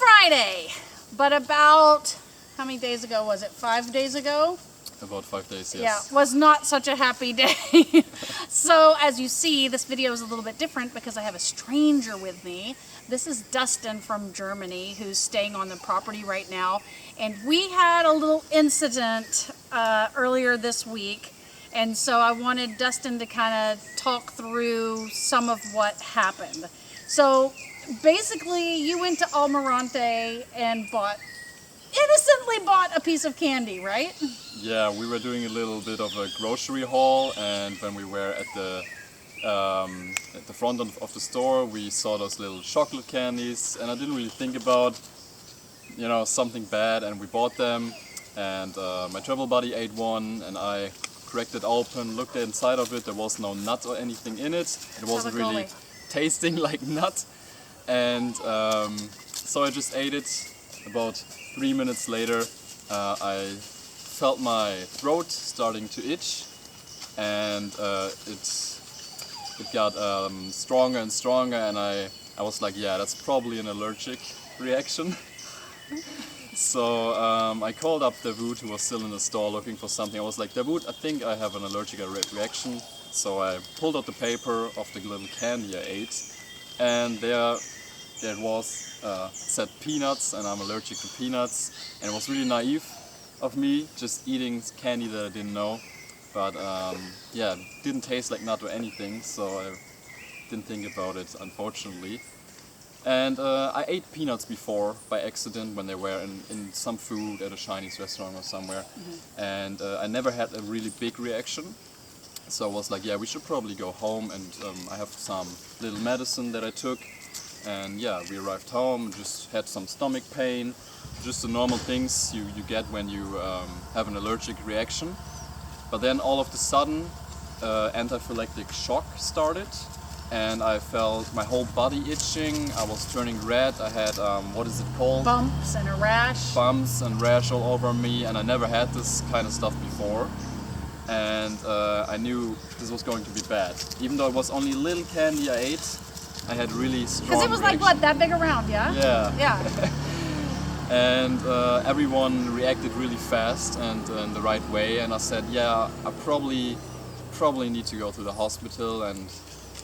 Friday, but about, how many days ago was it? 5 days ago? About 5 days, yes. Yeah, was not such a happy day. So as you see, this video is a little bit different because I have a stranger with me. This is Dustin from Germany, who's staying on the property right now. And we had a little incident earlier this week. And so I wanted Dustin to kind of talk through some of what happened. So basically, you went to Almirante and innocently bought a piece of candy, right? Yeah, we were doing a little bit of a grocery haul, and when we were at the front of the store, we saw those little chocolate candies, and I didn't really think about, something bad, and we bought them. And my travel buddy ate one, and I cracked it open, looked inside of it. There was no nut or anything in it. It wasn't really tasting like nut, and so I just ate it. About 3 minutes later, I felt my throat starting to itch, and it got stronger and stronger, and I was like, yeah, that's probably an allergic reaction. So I called up Dawood, who was still in the store looking for something. I was like, Dawood, I think I have an allergic reaction. So I pulled out the paper of the little candy I ate, and there it was, said peanuts, and I'm allergic to peanuts. And it was really naive of me, just eating candy that I didn't know. But yeah, it didn't taste like nut or anything, so I didn't think about it, unfortunately. And I ate peanuts before by accident when they were in some food at a Chinese restaurant or somewhere. Mm-hmm. And I never had a really big reaction. So I was like, yeah, we should probably go home, and I have some little medicine that I took. And yeah, we arrived home, just had some stomach pain, just the normal things you get when you have an allergic reaction. But then all of a sudden, anaphylactic shock started, and I felt my whole body itching. I was turning red. I had, what is it called? Bumps and a rash. Bumps and rash all over me, and I never had this kind of stuff before. And I knew this was going to be bad. Even though it was only little candy I ate, I had really strong Because it was reaction. like, what, that big around, yeah? Yeah. Yeah. And everyone reacted really fast and in the right way. And I said, yeah, I probably need to go to the hospital. And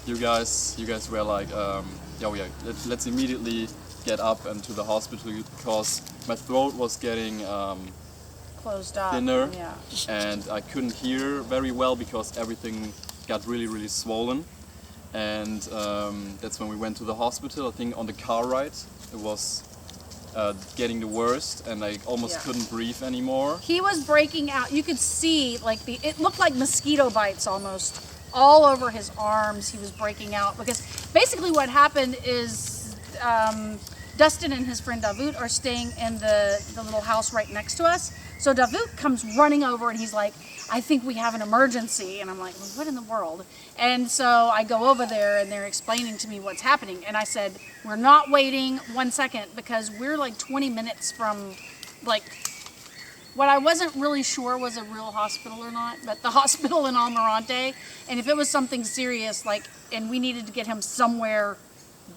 you guys were like, yeah, let's immediately get up and to the hospital, because my throat was getting Closed up. thinner, Yeah. and I couldn't hear very well because everything got really, really swollen. And that's when we went to the hospital. I think on the car ride it was getting the worst, and I almost couldn't breathe anymore. He was breaking out. You could see, like, it looked like mosquito bites almost all over his arms. He was breaking out because basically what happened is Dustin and his friend Dawood are staying in the little house right next to us. So Dawood comes running over, and he's like, I think we have an emergency. And I'm like, well, what in the world? And so I go over there, and they're explaining to me what's happening. And I said, we're not waiting 1 second, because we're like 20 minutes from, like, what I wasn't really sure was a real hospital or not, but the hospital in Almirante. And if it was something serious, like, and we needed to get him somewhere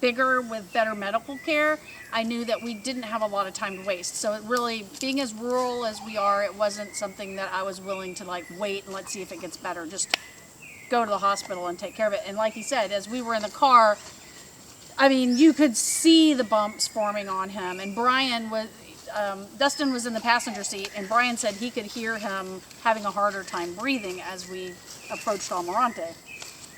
bigger with better medical care, I knew that we didn't have a lot of time to waste. So it really, being as rural as we are, it wasn't something that I was willing to, like, wait and let's see if it gets better. Just go to the hospital and take care of it. And like he said, as we were in the car, I mean, you could see the bumps forming on him. And Dustin was in the passenger seat, and Brian said he could hear him having a harder time breathing as we approached Almirante.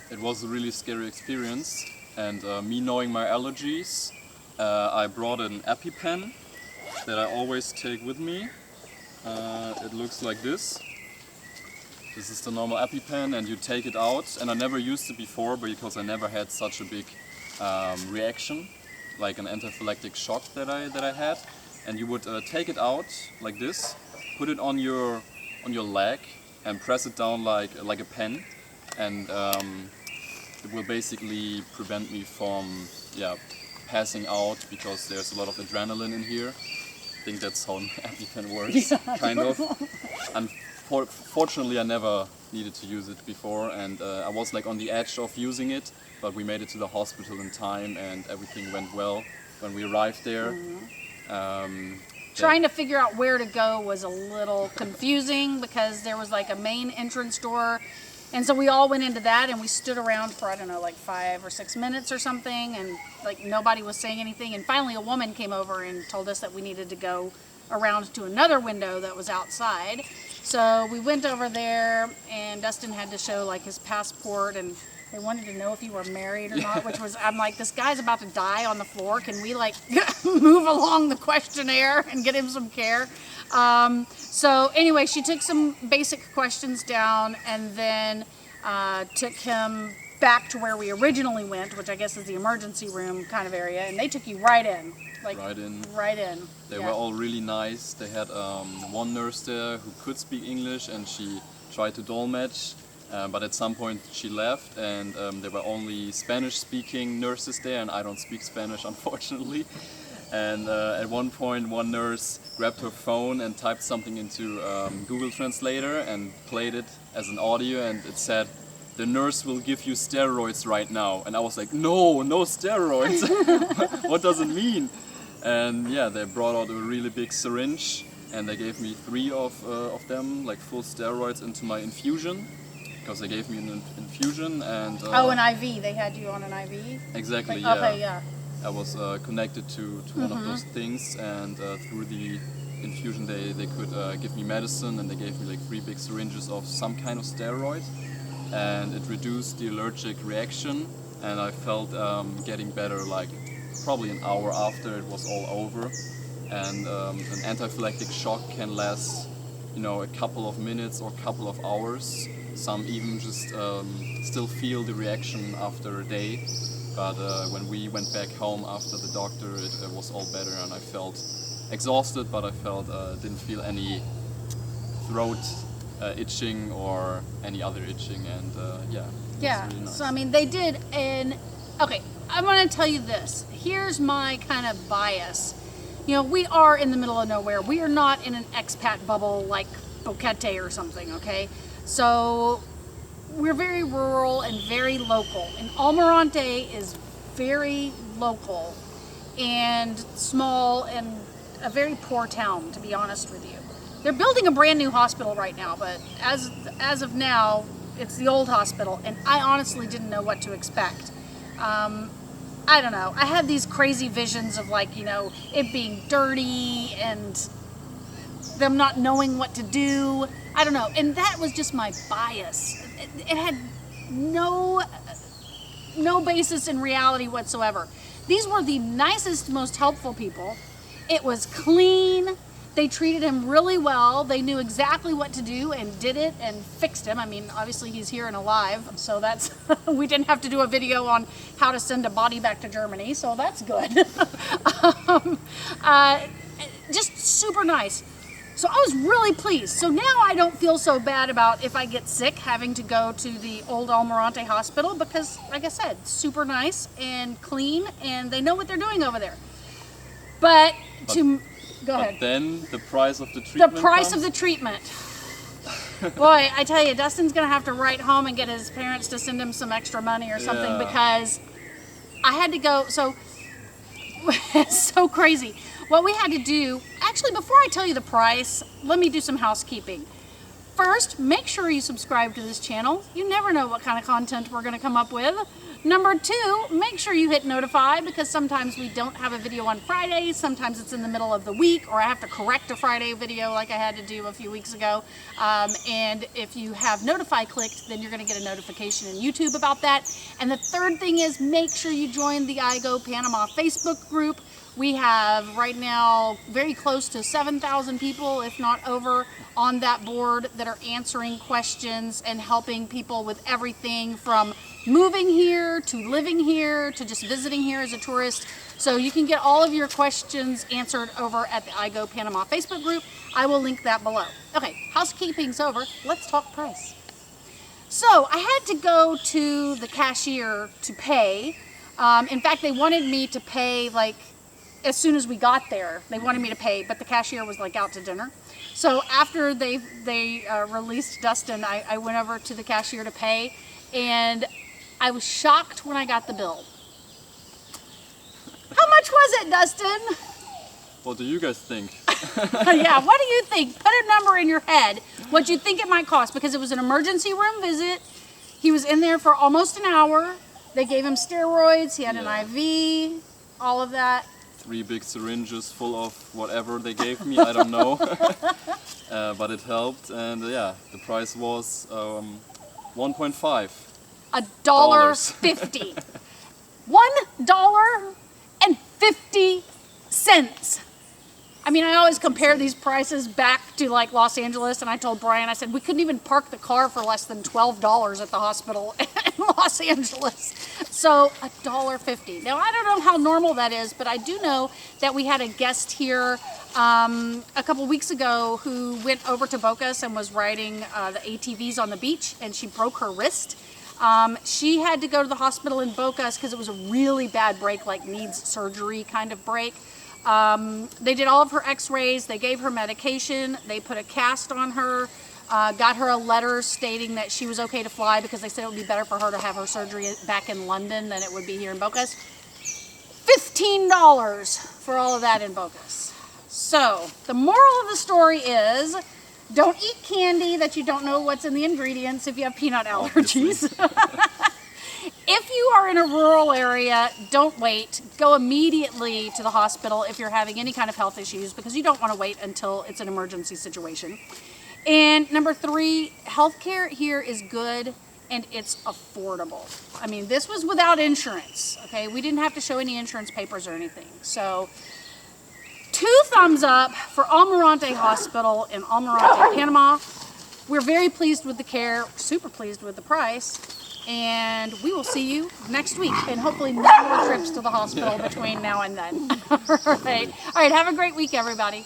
It was a really scary experience. And me knowing my allergies, I brought an EpiPen that I always take with me. It looks like this. This is the normal EpiPen, and you take it out. And I never used it before because I never had such a big reaction, like an anaphylactic shock that I had. And you would take it out like this, put it on your leg, and press it down like a pen, and it will basically prevent me from passing out, because there's a lot of adrenaline in here. I think that's how an EpiPen works, kind of. Unfortunately, I never needed to use it before, and I was like on the edge of using it, but we made it to the hospital in time, and everything went well when we arrived there. Trying to figure out where to go was a little confusing because there was like a main entrance door. And so we all went into that and we stood around for, I don't know, like 5 or 6 minutes or something. And like nobody was saying anything. And finally a woman came over and told us that we needed to go around to another window that was outside. So we went over there and Dustin had to show like his passport and they wanted to know if you were married or not, which was, I'm like, this guy's about to die on the floor. Can we like move along the questionnaire and get him some care? So anyway, she took some basic questions down and then took him back to where we originally went, which I guess is the emergency room kind of area. And they took you right in. Like, right in. They were all really nice. They had one nurse there who could speak English and she tried to dolmetsch. But at some point she left and there were only Spanish-speaking nurses there and I don't speak Spanish unfortunately. And at one point one nurse grabbed her phone and typed something into Google Translator and played it as an audio and it said, "The nurse will give you steroids right now." And I was like, no steroids! What does it mean? And yeah, they brought out a really big syringe and they gave me 3 of them, like full steroids into my infusion. Because they gave me an infusion and... an IV. They had you on an IV? Exactly, like, yeah. Okay, yeah. I was connected to one of those things and through the infusion they could give me medicine and they gave me like 3 big syringes of some kind of steroid and it reduced the allergic reaction and I felt getting better like probably an hour after it was all over. And an anaphylactic shock can last, you know, a couple of minutes or a couple of hours. Some even just still feel the reaction after a day. But when we went back home after the doctor, it was all better and I felt exhausted, but I felt didn't feel any throat itching or any other itching, and yeah. Yeah. Really nice. So I mean, they did okay, I'm going to tell you this. Here's my kind of bias. You know, we are in the middle of nowhere. We are not in an expat bubble like Boquete or something, okay? So we're very rural and very local. And Almirante is very local and small and a very poor town, to be honest with you. They're building a brand new hospital right now, but as of now, it's the old hospital, and I honestly didn't know what to expect. I don't know. I had these crazy visions of, like, you know, it being dirty and them not knowing what to do. I don't know. And that was just my bias. It had no basis in reality whatsoever. These were the nicest, most helpful people. It was clean. They treated him really well. They knew exactly what to do and did it and fixed him. I mean, obviously he's here and alive, so that's we didn't have to do a video on how to send a body back to Germany, so that's good. Just super nice. So I was really pleased. So now I don't feel so bad about if I get sick having to go to the old Almirante Hospital because, like I said, super nice and clean and they know what they're doing over there. But go ahead. But then the price of the treatment. The price of the treatment. Boy, I tell you, Dustin's going to have to write home and get his parents to send him some extra money or something because I had to go. So it's so crazy. What we had to do, actually, before I tell you the price, let me do some housekeeping. First, make sure you subscribe to this channel. You never know what kind of content we're going to come up with. Number 2, make sure you hit notify because sometimes we don't have a video on Fridays, sometimes it's in the middle of the week, or I have to correct a Friday video like I had to do a few weeks ago. And if you have notify clicked, then you're going to get a notification in YouTube about that. And the third thing is make sure you join the I Go Panama Facebook group. We have right now very close to 7,000 people, if not over, on that board that are answering questions and helping people with everything from moving here to living here to just visiting here as a tourist. So you can get all of your questions answered over at the I Go Panama Facebook group. I will link that below. Okay, housekeeping's over. Let's talk price. So I had to go to the cashier to pay. In fact, they wanted me to pay like as soon as we got there. They wanted me to pay, but the cashier was like out to dinner. So after they released Dustin, I went over to the cashier to pay, and I was shocked when I got the bill. How much was it, Dustin? What do you guys think? Yeah, what do you think? Put a number in your head, what you think it might cost, because it was an emergency room visit. He was in there for almost an hour. They gave him steroids, he had an IV, all of that. 3 big syringes full of whatever they gave me, I don't know. But it helped, and yeah, the price was $1.5. $1.50. $1.50. I mean, I always compare these prices back to like Los Angeles, and I told Brian, I said, we couldn't even park the car for less than $12 at the hospital in Los Angeles. So $1.50. Now, I don't know how normal that is, but I do know that we had a guest here a couple weeks ago who went over to Bocas and was riding the ATVs on the beach, and she broke her wrist. She had to go to the hospital in Bocas because it was a really bad break, like needs surgery kind of break. They did all of her x-rays, they gave her medication, they put a cast on her, got her a letter stating that she was okay to fly because they said it would be better for her to have her surgery back in London than it would be here in Bocas. $15 for all of that in Bocas. So, the moral of the story is, don't eat candy that you don't know what's in the ingredients if you have peanut allergies. If you are in a rural area, don't wait. Go immediately to the hospital if you're having any kind of health issues, because you don't want to wait until it's an emergency situation. And number 3, healthcare here is good and it's affordable. I mean, this was without insurance, okay? We didn't have to show any insurance papers or anything. So 2 thumbs up for Almirante Hospital in Almirante, Panama. We're very pleased with the care, super pleased with the price. And we will see you next week, and hopefully no more trips to the hospital between now and then. All right, have a great week, everybody.